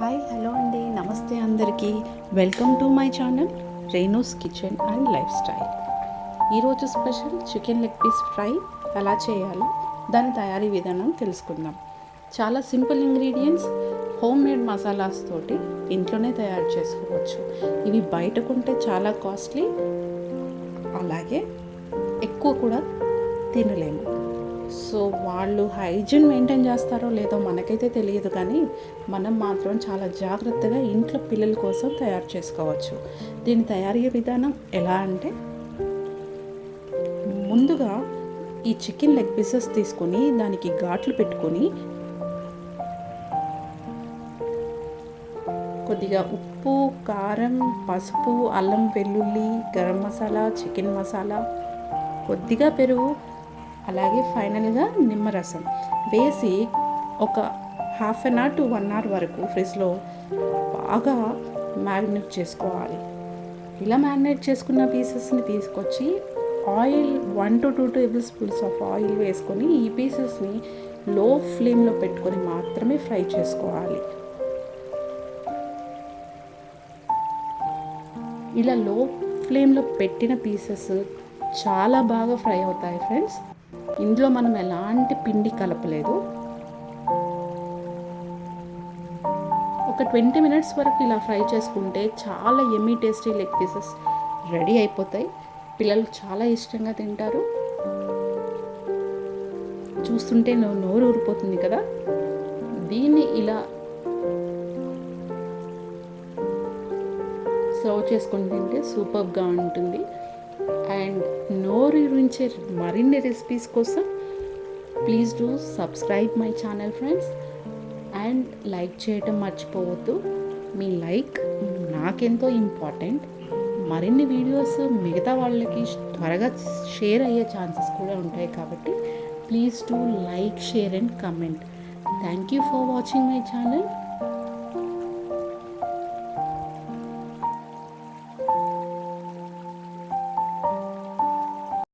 Hi hello అండి, నమస్తే అందరికీ. Welcome to my channel Renu's kitchen and life style. ఈరోజు special chicken leg piece fry ఎలా చేయాలో దాని తయారీ విధానం తెలుసుకుందాం. చాలా simple ingredients, home made masalas తోటి ఇంట్లోనే తయారు చేసుకోవచ్చు. ఇవి బయట కొంటే చాలా కాస్ట్లీ, అలాగే ఎక్కువ కూడా తినలేము. సో వాళ్ళు హైజీన్ మెయింటైన్ చేస్తారో లేదో మనకైతే తెలియదు, కానీ మనం మాత్రం చాలా జాగ్రత్తగా ఇంట్లో పిల్లల కోసం తయారు చేసుకోవచ్చు. దీని తయారీ విధానం ఎలా అంటే, ముందుగా ఈ చికెన్ లెగ్ పీసెస్ తీసుకొని దానికి ఘాట్లు పెట్టుకొని కొద్దిగా ఉప్పు, కారం, పసుపు, అల్లం వెల్లుల్లి, గరం మసాలా, చికెన్ మసాలా, కొద్దిగా పెరుగు, అలాగే ఫైనల్గా నిమ్మరసం వేసి ఒక half an hour to 1 hour వరకు ఫ్రిడ్జ్లో బాగా మ్యారినేట్ చేసుకోవాలి. ఇలా మ్యారినేట్ చేసుకున్న పీసెస్ని తీసుకొచ్చి oil 1 to 2 table spoons of oil వేసుకొని ఈ పీసెస్ని లో ఫ్లేమ్లో పెట్టుకొని మాత్రమే ఫ్రై చేసుకోవాలి. ఇలా లో ఫ్లేమ్లో పెట్టిన పీసెస్ చాలా బాగా ఫ్రై అవుతాయి ఫ్రెండ్స్. ఇందులో మనం ఎలాంటి పిండి కలపలేదు. ఒక 20 మినిట్స్ వరకు ఇలా ఫ్రై చేసుకుంటే చాలా yummy tasty leg pieces ready అయిపోతాయి. పిల్లలు చాలా ఇష్టంగా తింటారు. చూస్తుంటే నోరు ఊరిపోతుంది కదా. దీన్ని ఇలా సర్వ్ చేసుకొని తింటే సూపర్గా ఉంటుంది. అండ్ నోరూరించే మరిన్ని రెసిపీస్ కోసం please do subscribe my channel friends. And like చేయటం మర్చిపోవద్దు. మీ లైక్ నాకెంతో ఇంపార్టెంట్. మరిన్ని వీడియోస్ మిగతా వాళ్ళకి త్వరగా షేర్ అయ్యే ఛాన్సెస్ కూడా ఉంటాయి, కాబట్టి please do like, share and comment. Thank you for watching my channel.